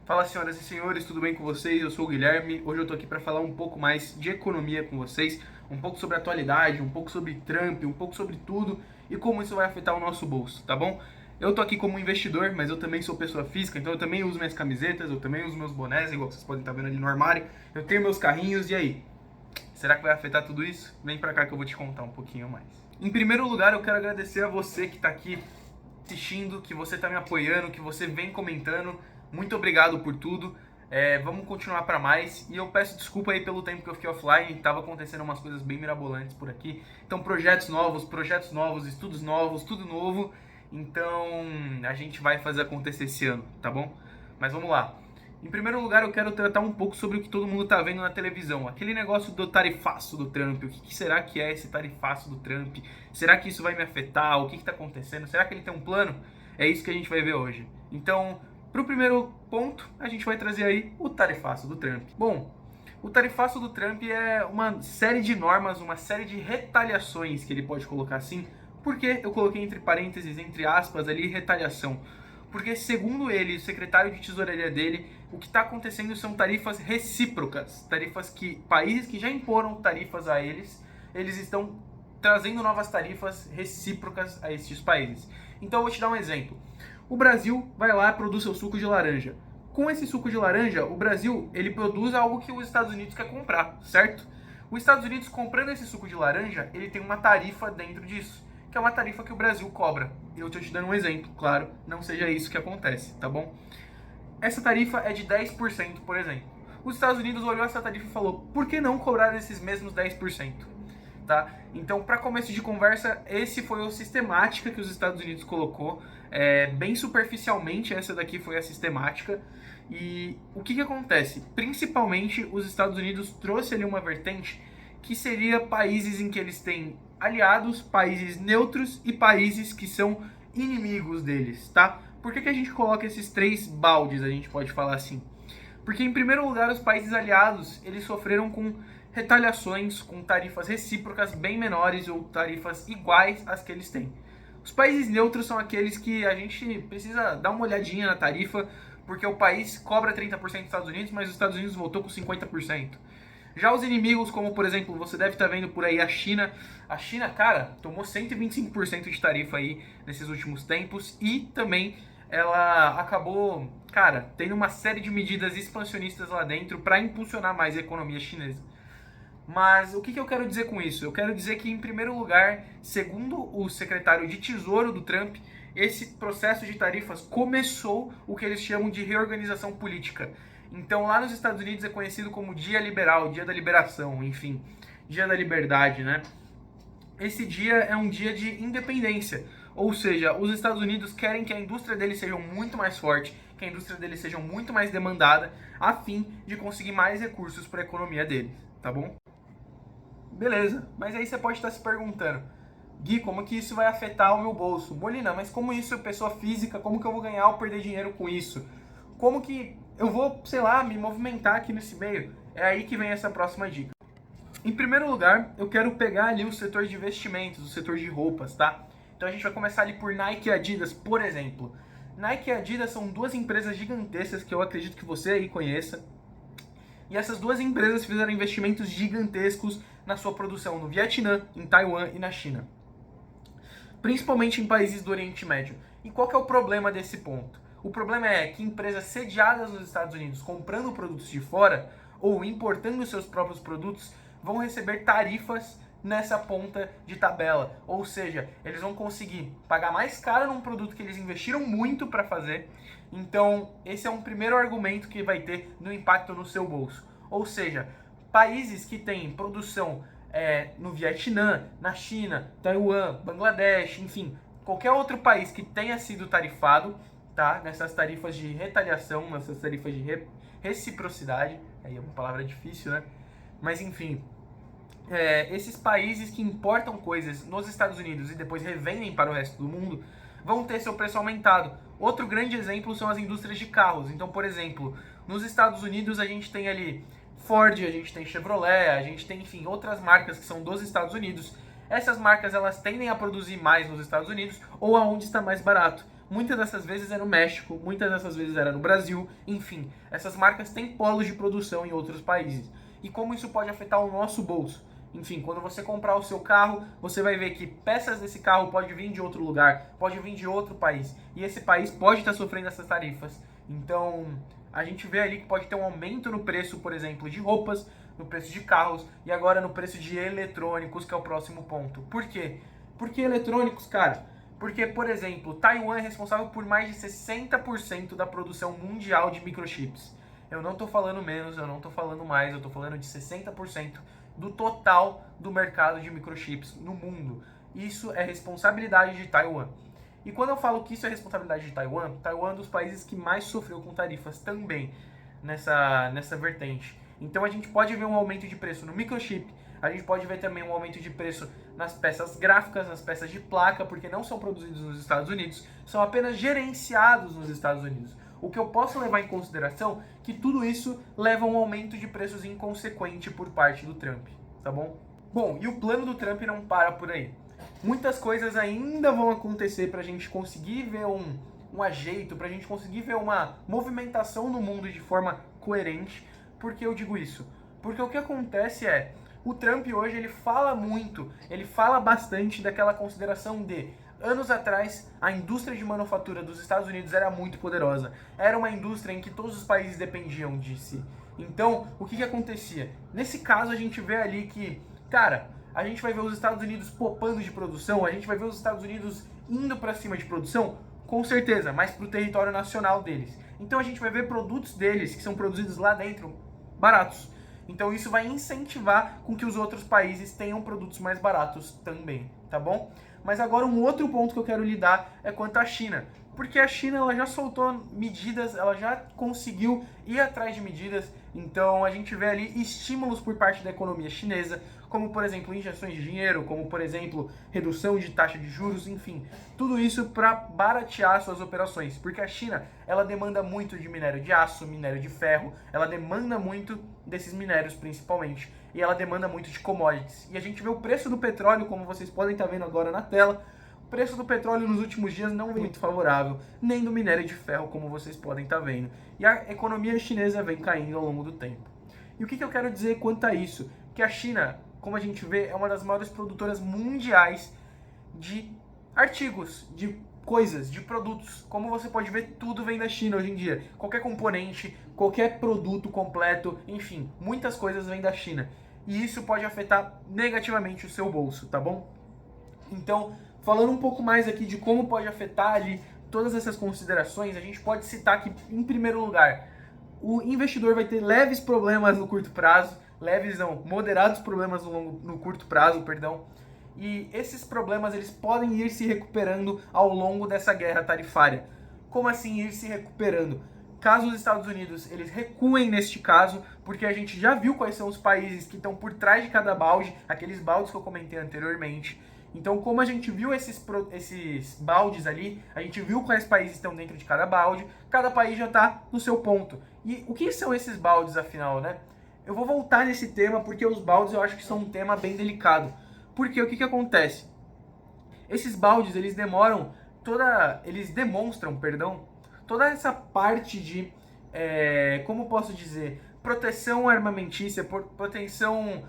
Fala, senhoras e senhores, tudo bem com vocês? Eu sou o Guilherme. Hoje eu tô aqui para falar um pouco mais de economia com vocês, um pouco sobre a atualidade, um pouco sobre Trump, um pouco sobre tudo e como isso vai afetar o nosso bolso, tá bom? Eu tô aqui como investidor, mas eu também sou pessoa física, então eu também uso minhas camisetas, eu também uso meus bonés, igual vocês podem estar vendo ali no armário. Eu tenho meus carrinhos, e aí? Será que vai afetar tudo isso? Vem pra cá que eu vou te contar um pouquinho mais. Em primeiro lugar, eu quero agradecer a você que tá aqui assistindo, que você tá me apoiando, que você vem comentando. Muito obrigado por tudo. Vamos continuar para mais. E eu peço desculpa aí pelo tempo que eu fiquei offline. Tava acontecendo umas coisas bem mirabolantes por aqui. Então, projetos novos, estudos novos, tudo novo. Então, a gente vai fazer acontecer esse ano, tá bom? Mas vamos lá. Em primeiro lugar, eu quero tratar um pouco sobre o que todo mundo tá vendo na televisão. Aquele negócio do tarifaço do Trump. O que será que é esse tarifaço do Trump? Será que isso vai me afetar? O que tá acontecendo? Será que ele tem um plano? É isso que a gente vai ver hoje. Então, para o primeiro ponto, a gente vai trazer aí o tarifaço do Trump. Bom, o tarifaço do Trump é uma série de normas, uma série de retaliações, que ele pode colocar assim. Por que eu coloquei entre parênteses, entre aspas ali, retaliação? Porque, segundo ele, o secretário de tesouraria dele, o que está acontecendo são tarifas recíprocas. Tarifas que países que já imporam tarifas a eles, eles estão trazendo novas tarifas recíprocas a esses países. Então, eu vou te dar um exemplo. O Brasil vai lá e produz seu suco de laranja. Com esse suco de laranja, o Brasil ele produz algo que os Estados Unidos quer comprar, certo? Os Estados Unidos comprando esse suco de laranja, ele tem uma tarifa dentro disso, que é uma tarifa que o Brasil cobra. Eu estou te dando um exemplo, claro, não seja isso que acontece, tá bom? Essa tarifa é de 10%, por exemplo. Os Estados Unidos olhou essa tarifa e falou, por que não cobrar esses mesmos 10%? Tá? Então, para começo de conversa, esse foi a sistemática que os Estados Unidos colocou. Bem superficialmente, essa daqui foi a sistemática. E o que acontece? Principalmente, os Estados Unidos trouxe ali uma vertente que seria países em que eles têm aliados, países neutros e países que são inimigos deles, tá? Por que a gente coloca esses três baldes, a gente pode falar assim? Porque, em primeiro lugar, os países aliados, eles sofreram com retaliações, com tarifas recíprocas bem menores ou tarifas iguais às que eles têm. Os países neutros são aqueles que a gente precisa dar uma olhadinha na tarifa, porque o país cobra 30% dos Estados Unidos, mas os Estados Unidos voltou com 50%. Já os inimigos, como por exemplo, você deve estar vendo por aí a China. A China, cara, tomou 125% de tarifa aí nesses últimos tempos e também ela acabou, cara, tendo uma série de medidas expansionistas lá dentro para impulsionar mais a economia chinesa. Mas o que eu quero dizer com isso? Eu quero dizer que, em primeiro lugar, segundo o secretário de Tesouro do Trump, esse processo de tarifas começou o que eles chamam de reorganização política. Então, lá nos Estados Unidos é conhecido como Dia Liberal, Dia da Liberação, enfim, Dia da Liberdade, né? Esse dia é um dia de independência, ou seja, os Estados Unidos querem que a indústria deles seja muito mais forte, que a indústria deles seja muito mais demandada, a fim de conseguir mais recursos para a economia deles, tá bom? Beleza, mas aí você pode estar se perguntando, Gui, como que isso vai afetar o meu bolso? Molina, mas como isso é pessoa física, como que eu vou ganhar ou perder dinheiro com isso? Como que eu vou, sei lá, me movimentar aqui nesse meio? É aí que vem essa próxima dica. Em primeiro lugar, eu quero pegar ali o setor de investimentos, o setor de roupas, tá? Então a gente vai começar ali por Nike e Adidas, por exemplo. Nike e Adidas são duas empresas gigantescas que eu acredito que você aí conheça. E essas duas empresas fizeram investimentos gigantescos na sua produção no Vietnã, em Taiwan e na China. Principalmente em países do Oriente Médio. E qual que é o problema desse ponto? O problema é que empresas sediadas nos Estados Unidos comprando produtos de fora ou importando seus próprios produtos vão receber tarifas nessa ponta de tabela. Ou seja, eles vão conseguir pagar mais caro num produto que eles investiram muito para fazer. Então, esse é um primeiro argumento que vai ter no impacto no seu bolso. Ou seja, países que têm produção no Vietnã, na China, Taiwan, Bangladesh, enfim, qualquer outro país que tenha sido tarifado, tá? Nessas tarifas de retaliação, nessas tarifas de reciprocidade, aí é uma palavra difícil, né? Mas enfim, esses países que importam coisas nos Estados Unidos e depois revendem para o resto do mundo vão ter seu preço aumentado. Outro grande exemplo são as indústrias de carros. Então, por exemplo, nos Estados Unidos a gente tem ali Ford, a gente tem Chevrolet, a gente tem, enfim, outras marcas que são dos Estados Unidos. Essas marcas, elas tendem a produzir mais nos Estados Unidos ou aonde está mais barato. muitas dessas vezes é no México, muitas dessas vezes era no Brasil, enfim, essas marcas têm polos de produção em outros países. E como isso pode afetar o nosso bolso? Enfim, quando você comprar o seu carro, você vai ver que peças desse carro pode vir de outro lugar, pode vir de outro país, e esse país pode estar sofrendo essas tarifas. Então, a gente vê ali que pode ter um aumento no preço, por exemplo, de roupas, no preço de carros e agora no preço de eletrônicos, que é o próximo ponto. Por quê? Por que eletrônicos, cara? Porque, por exemplo, Taiwan é responsável por mais de 60% da produção mundial de microchips. Eu não estou falando menos, eu não estou falando mais, eu estou falando de 60% do total do mercado de microchips no mundo. Isso é responsabilidade de Taiwan. E quando eu falo que isso é responsabilidade de Taiwan, Taiwan é um dos países que mais sofreu com tarifas também nessa vertente. Então a gente pode ver um aumento de preço no microchip, a gente pode ver também um aumento de preço nas peças gráficas, nas peças de placa, porque não são produzidos nos Estados Unidos, são apenas gerenciados nos Estados Unidos. O que eu posso levar em consideração é que tudo isso leva a um aumento de preços inconsequente por parte do Trump, tá bom? Bom, e o plano do Trump não para por aí. Muitas coisas ainda vão acontecer para a gente conseguir ver um ajeito, para a gente conseguir ver uma movimentação no mundo de forma coerente. Por que eu digo isso? Porque o que acontece é, o Trump hoje ele fala muito, ele fala bastante daquela consideração de anos atrás, a indústria de manufatura dos Estados Unidos era muito poderosa. Era uma indústria em que todos os países dependiam de si. Então, o que acontecia? Nesse caso, a gente vê ali que, cara, a gente vai ver os Estados Unidos popando de produção, a gente vai ver os Estados Unidos indo para cima de produção, com certeza, mas para o território nacional deles. Então, a gente vai ver produtos deles, que são produzidos lá dentro, baratos. Então, isso vai incentivar com que os outros países tenham produtos mais baratos também, tá bom? Mas agora um outro ponto que eu quero lidar é quanto à China. Porque a China ela já soltou medidas, ela já conseguiu ir atrás de medidas, então a gente vê ali estímulos por parte da economia chinesa, como por exemplo injeções de dinheiro, como por exemplo redução de taxa de juros, enfim, tudo isso para baratear suas operações, porque a China ela demanda muito de minério de aço, minério de ferro, ela demanda muito desses minérios principalmente, e ela demanda muito de commodities. E a gente vê o preço do petróleo, como vocês podem estar vendo agora na tela. O preço do petróleo nos últimos dias não vem muito favorável, nem do minério de ferro, como vocês podem estar vendo. E a economia chinesa vem caindo ao longo do tempo. E o que eu quero dizer quanto a isso? Que a China, como a gente vê, é uma das maiores produtoras mundiais de artigos, de coisas, de produtos. Como você pode ver, tudo vem da China hoje em dia. Qualquer componente, qualquer produto completo, enfim, muitas coisas vêm da China. E isso pode afetar negativamente o seu bolso, tá bom? Então, falando um pouco mais aqui de como pode afetar ali todas essas considerações, a gente pode citar que, em primeiro lugar, o investidor vai ter leves problemas no curto prazo, leves não, moderados problemas no curto prazo, perdão, e esses problemas eles podem ir se recuperando ao longo dessa guerra tarifária. Como assim ir se recuperando? Caso os Estados Unidos eles recuem neste caso, porque a gente já viu quais são os países que estão por trás de cada balde, aqueles baldes que eu comentei anteriormente. Então, como a gente viu esses baldes ali, a gente viu quais países estão dentro de cada país já está no seu ponto. E o que são esses baldes, afinal, né? Eu vou voltar nesse tema porque os baldes eu acho que são um tema bem delicado. Porque o que acontece? Esses baldes, eles demonstram, toda essa parte de, como posso dizer, proteção armamentícia, proteção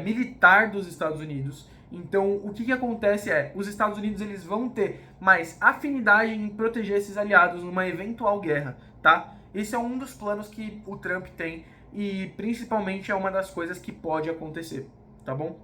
militar dos Estados Unidos. Então, o que acontece é, os Estados Unidos eles vão ter mais afinidade em proteger esses aliados numa eventual guerra, tá? Esse é um dos planos que o Trump tem e principalmente é uma das coisas que pode acontecer, tá bom?